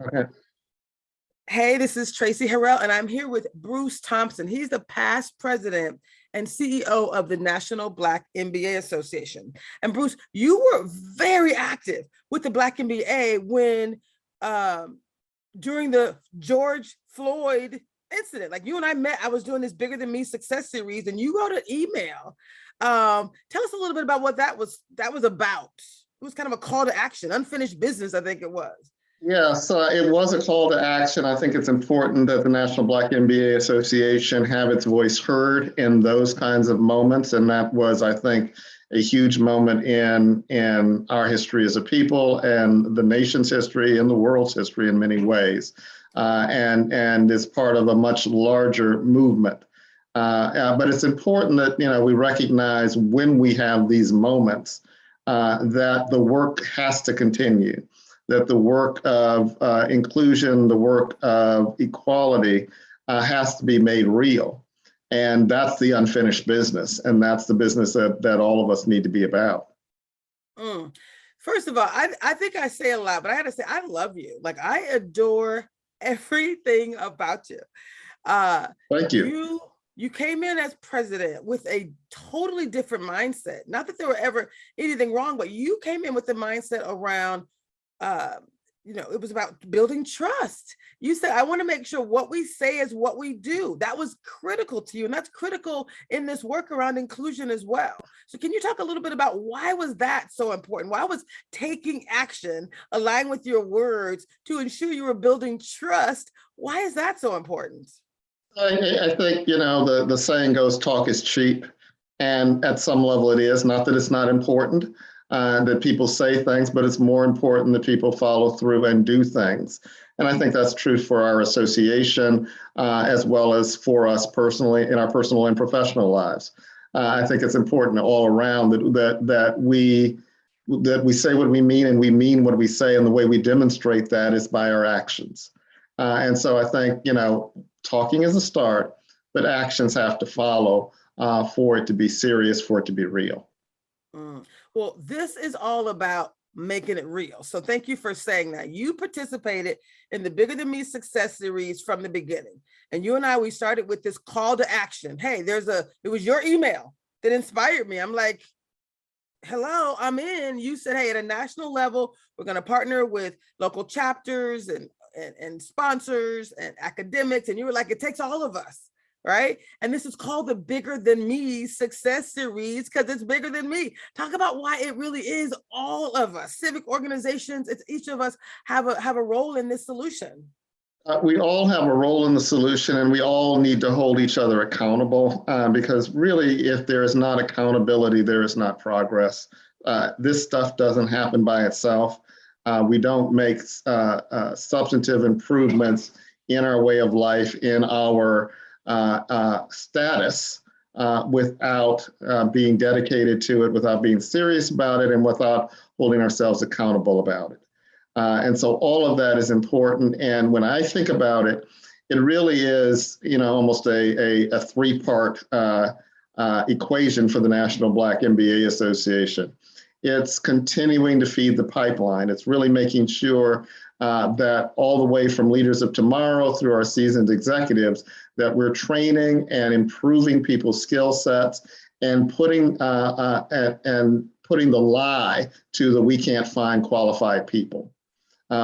Okay. Hey, this is Traci Harrell, and I'm here with Bruce Thompson. He's the past president and CEO of the National Black MBA Association. And Bruce, you were very active with the Black MBA when during the George Floyd incident. Like you and I met, I was doing this Bigger Than Me success series, and you wrote an email. Tell us a little bit about what that was about. It was kind of a call to action, unfinished business, I think it was. Yes, it was a call to action. I think it's important that the National Black MBA Association have its voice heard in those kinds of moments. And that was, I think, a huge moment in our history as a people and the nation's history and the world's history in many ways. And is part of a much larger movement. But it's important that we recognize when we have these moments that the work has to continue, that the work of inclusion, the work of equality has to be made real. And that's the unfinished business. And that's the business that all of us need to be about. Mm. First of all, I think I say a lot, but I got to say, I love you. Like, I adore everything about you. Thank you. You came in as president with a totally different mindset. Not that there were ever anything wrong, but you came in with the mindset around it was about building trust. You said, I want to make sure what we say is what we do. That was critical to you. And that's critical in this work around inclusion as well. So can you talk a little bit about why was that so important? Why was taking action, aligning with your words to ensure you were building trust? Why is that so important? I think, the saying goes, talk is cheap. And at some level it is, not that it's not important. That people say things, but it's more important that people follow through and do things. And I think that's true for our association, as well as for us personally in our personal and professional lives. I think it's important all around that we say what we mean and we mean what we say, and the way we demonstrate that is by our actions. And so I think, talking is a start, but actions have to follow for it to be serious, for it to be real. Well, this is all about making it real. So thank you for saying that. You participated in the Bigger Than Me success series from the beginning. And you and I, we started with this call to action. Hey, it was your email that inspired me. I'm like, hello, I'm in. You said, hey, at a national level, we're going to partner with local chapters and sponsors and academics. And you were like, it takes all of us. Right. And this is called the Bigger Than Me success series because it's bigger than me. Talk about why it really is all of us, civic organizations. It's each of us have a role in this solution. We all have a role in the solution, and we all need to hold each other accountable because really, if there is not accountability, there is not progress. This stuff doesn't happen by itself. We don't make substantive improvements in our way of life, in our status without being dedicated to it, without being serious about it, and without holding ourselves accountable about it. And so all of that is important. And when I think about it, it really is, almost a three-part equation for the National Black MBA Association. It's continuing to feed the pipeline. It's really making sure that all the way from leaders of tomorrow through our seasoned executives, that we're training and improving people's skill sets and putting the lie to the we can't find qualified people,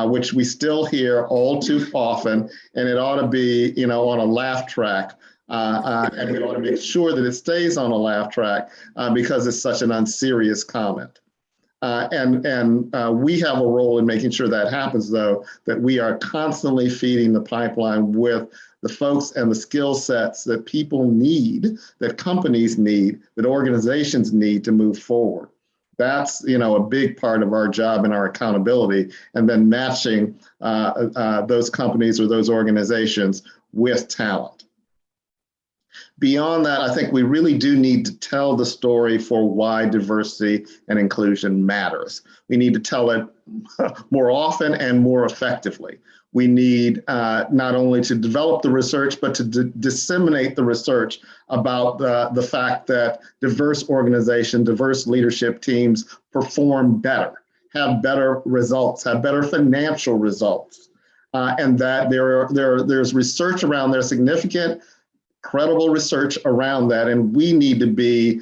which we still hear all too often, and it ought to be, on a laugh track. And we ought to make sure that it stays on a laugh track because it's such an unserious comment. And we have a role in making sure that happens, though, that we are constantly feeding the pipeline with the folks and the skill sets that people need, that companies need, that organizations need to move forward. That's, a big part of our job and our accountability, and then matching those companies or those organizations with talent. Beyond that, I think we really do need to tell the story for why diversity and inclusion matters. We need to tell it more often and more effectively. We need not only to develop the research, but to disseminate the research about the fact that diverse organizations, diverse leadership teams perform better, have better results, have better financial results. and that there's research around there, significant, credible research around that, and we need to be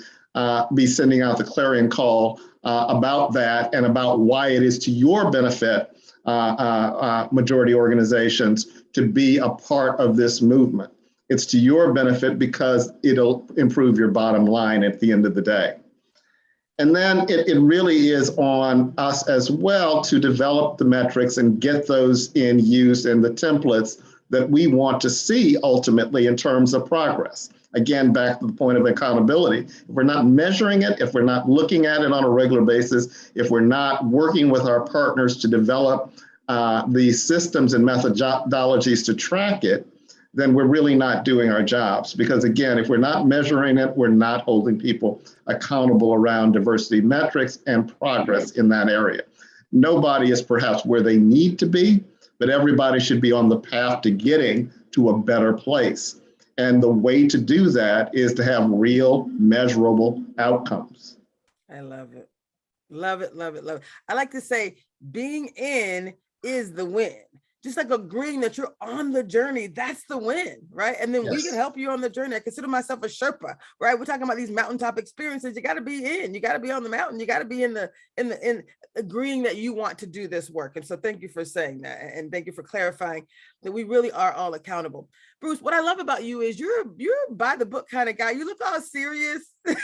sending out the clarion call about that and about why it is to your benefit, majority organizations, to be a part of this movement. It's to your benefit because it'll improve your bottom line at the end of the day. And then it really is on us as well to develop the metrics and get those in use and the templates that we want to see ultimately in terms of progress. Again, back to the point of accountability. If we're not measuring it, if we're not looking at it on a regular basis, if we're not working with our partners to develop the systems and methodologies to track it, then we're really not doing our jobs. Because again, if we're not measuring it, we're not holding people accountable around diversity metrics and progress in that area. Nobody is perhaps where they need to be, but everybody should be on the path to getting to a better place. And the way to do that is to have real measurable outcomes. I love it. Love it, love it, love it. I like to say being in is the win. Just like agreeing that you're on the journey, that's the win, right? And then we can help you on the journey. I consider myself a Sherpa, right? We're talking about these mountaintop experiences. You got to be in, you got to be on the mountain. You got to be in agreeing that you want to do this work. And so thank you for saying that. And thank you for clarifying that we really are all accountable. Bruce, what I love about you is you're by the book kind of guy. You look all serious because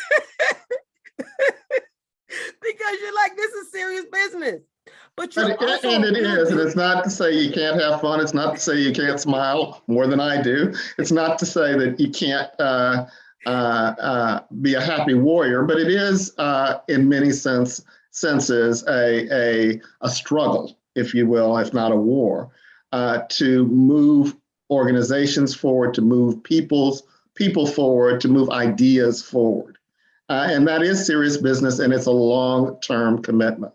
you're like, this is serious business. But and it is, and it's not to say you can't have fun. It's not to say you can't smile more than I do. It's not to say that you can't be a happy warrior, but it is, in many senses, a struggle, if you will, if not a war, to move organizations forward, to move people forward, to move ideas forward, and that is serious business, and it's a long-term commitment.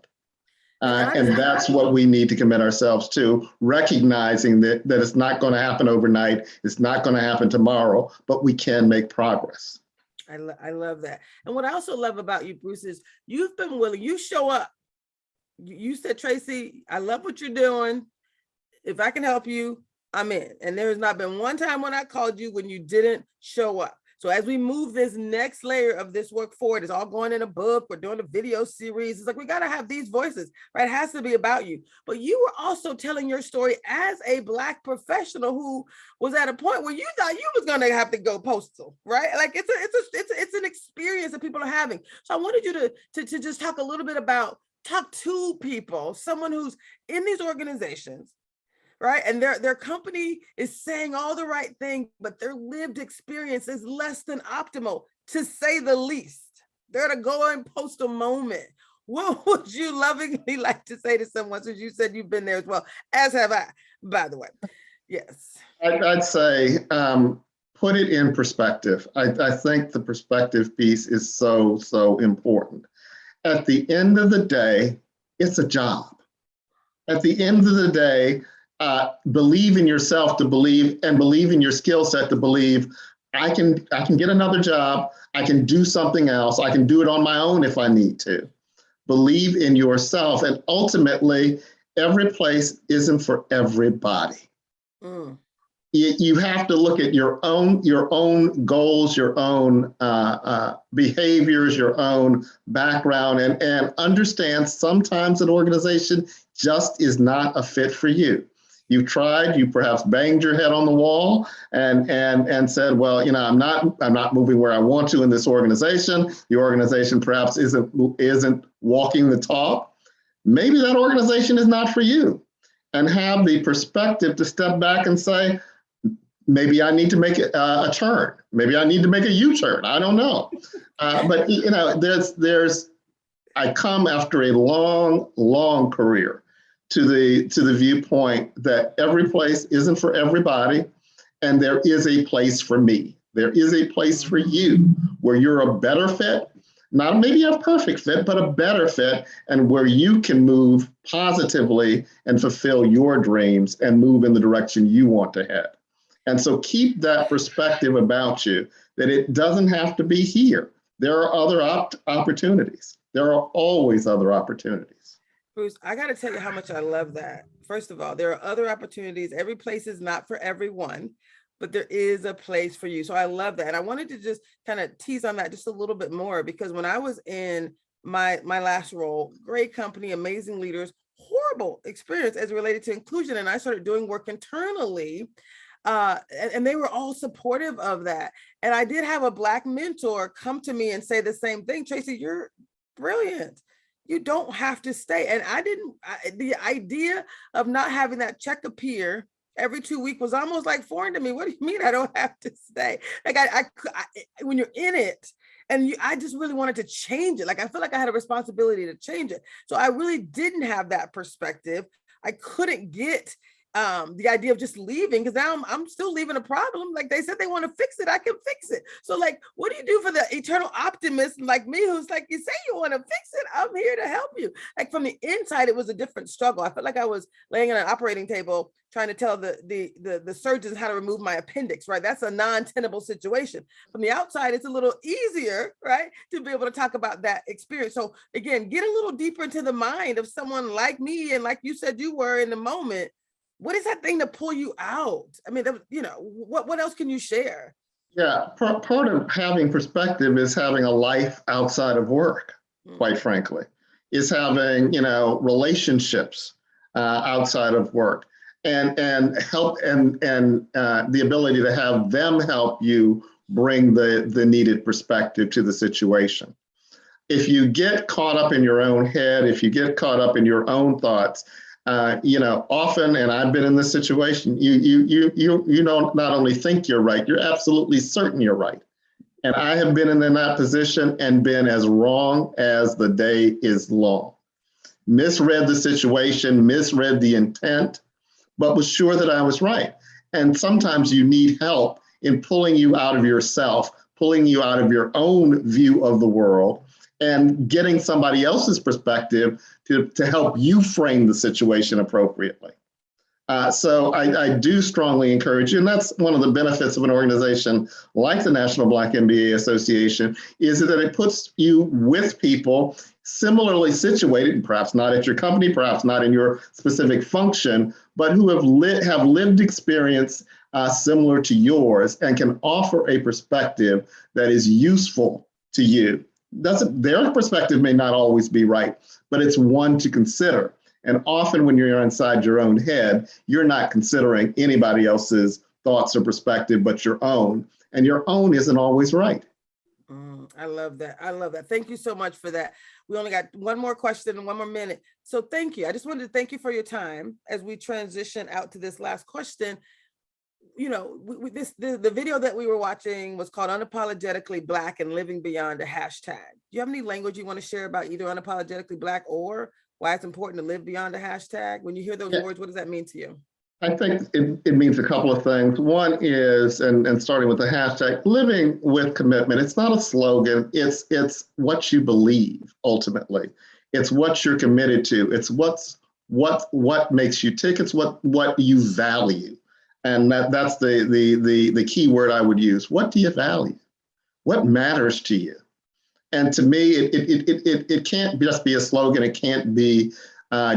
And that's what we need to commit ourselves to, recognizing that it's not going to happen overnight. It's not going to happen tomorrow, but we can make progress. I love that. And what I also love about you, Bruce, is you've been willing, you show up. You said, Traci, I love what you're doing. If I can help you, I'm in. And there has not been one time when I called you when you didn't show up. So as we move this next layer of this work forward, it's all going in a book, we're doing a video series. It's like, we got to have these voices, right? It has to be about you. But you were also telling your story as a Black professional who was at a point where you thought you was going to have to go postal, right? Like it's an experience that people are having. So I wanted you to just talk a little bit about, talk to people, someone who's in these organizations, right? And their company is saying all the right things, but their lived experience is less than optimal, to say the least. They're at a going postal moment. What would you lovingly like to say to someone, since you said you've been there as well, as have I, by the way? Yes. I'd say put it in perspective. I think the perspective piece is so important. At the end of the day, it's a job. At the end of the day, believe in yourself to believe, and believe in your skill set to believe, I can get another job, I can do something else, I can do it on my own if I need to. Believe in yourself, and ultimately, every place isn't for everybody. You have to look at your own goals, your own behaviors, your own background, and understand sometimes an organization just is not a fit for you. You've tried, you perhaps banged your head on the wall and said, well, I'm not moving where I want to in this organization. The organization perhaps isn't walking the talk. Maybe that organization is not for you. And have the perspective to step back and say, maybe I need to make a turn. Maybe I need to make a U-turn. I don't know. But I come after a long career to the viewpoint that every place isn't for everybody, and there is a place for me. There is a place for you where you're a better fit, not maybe a perfect fit, but a better fit, and where you can move positively and fulfill your dreams and move in the direction you want to head. And so keep that perspective about you, that it doesn't have to be here. There are other opportunities. There are always other opportunities. Bruce, I got to tell you how much I love that first of all, there are other opportunities. Every place is not for everyone, but there is a place for you. So I love that. And I wanted to just kind of tease on that just a little bit more, because when I was in my last role, great company, amazing leaders, horrible experience as related to inclusion. And I started doing work internally. And they were all supportive of that. And I did have a Black mentor come to me and say the same thing. Traci, you're brilliant. You don't have to stay. And the idea of not having that check appear every 2 weeks was almost like foreign to me. What do you mean I don't have to stay? Like when you're in it, and I just really wanted to change it. Like, I feel like I had a responsibility to change it. So I really didn't have that perspective. I couldn't get the idea of just leaving, because now I'm still leaving a problem. Like they said, they want to fix it, I can fix it. So like, what do you do for the eternal optimist like me, who's like, you say you want to fix it, I'm here to help you. Like from the inside, it was a different struggle. I felt like I was laying on an operating table trying to tell the surgeons how to remove my appendix, right? That's a non-tenable situation. From the outside, it's a little easier, right, to be able to talk about that experience. So again, get a little deeper into the mind of someone like me, and like you said you were in the moment. What is that thing to pull you out? I mean, what else can you share? Yeah, part of having perspective is having a life outside of work, quite frankly, is having, relationships outside of work, and help and the ability to have them help you bring the needed perspective to the situation. If you get caught up in your own head, if you get caught up in your own thoughts, often, and I've been in this situation, you don't not only think you're right, you're absolutely certain you're right. And I have been in that position and been as wrong as the day is long. Misread the situation, misread the intent, but was sure that I was right. And sometimes you need help in pulling you out of yourself, pulling you out of your own view of the world, and getting somebody else's perspective to help you frame the situation appropriately. So I do strongly encourage you, and that's one of the benefits of an organization like the National Black MBA Association, is that it puts you with people similarly situated, perhaps not at your company, perhaps not in your specific function, but who have lived experience similar to yours and can offer a perspective that is useful to you. Their perspective may not always be right, but it's one to consider. And often when you're inside your own head, you're not considering anybody else's thoughts or perspective but your own. And your own isn't always right. I love that. I love that. Thank you so much for that. We only got one more question and one more minute. So thank you. I just wanted to thank you for your time as we transition out to this last question. The video that we were watching was called Unapologetically Black and Living Beyond a Hashtag. Do you have any language you want to share about either unapologetically Black or why it's important to live beyond a hashtag? When you hear those words, what does that mean to you? I think it means a couple of things. One is, and starting with the hashtag, living with commitment. It's not a slogan. It's what you believe, ultimately. It's what you're committed to. It's what makes you tick. It's what you value. And that's the key word I would use. What do you value? What matters to you? And to me, it can't just be a slogan. It can't be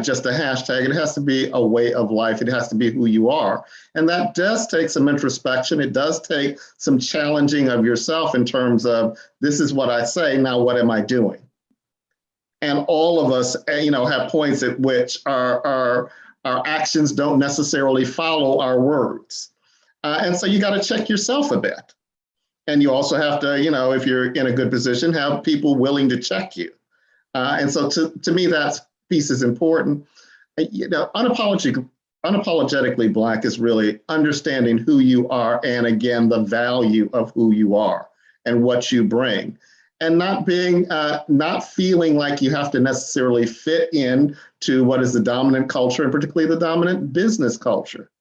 just a hashtag. It has to be a way of life. It has to be who you are. And that does take some introspection. It does take some challenging of yourself in terms of, this is what I say, now what am I doing? And all of us, have points at which our actions don't necessarily follow our words. And so you got to check yourself a bit. And you also have to, if you're in a good position, have people willing to check you. And so to me, that piece is important. Unapologetically Black is really understanding who you are, and again, the value of who you are and what you bring. And not feeling like you have to necessarily fit in to what is the dominant culture, and particularly the dominant business culture.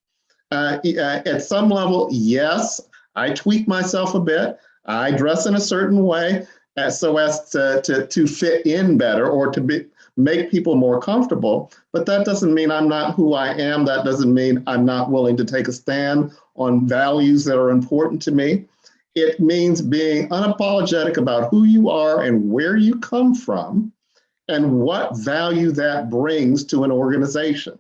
At some level, yes, I tweak myself a bit. I dress in a certain way so as to fit in better or to make people more comfortable. But that doesn't mean I'm not who I am. That doesn't mean I'm not willing to take a stand on values that are important to me. It means being unapologetic about who you are and where you come from and what value that brings to an organization.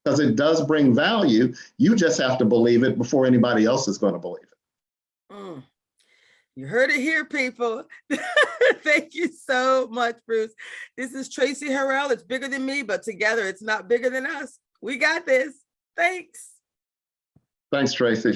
because it does bring value. You just have to believe it before anybody else is going to believe it. Mm. You heard it here, people. Thank you so much, Bruce. This is Traci Harrell. It's bigger than me, but together it's not bigger than us. We got this. Thanks. Thanks, Traci.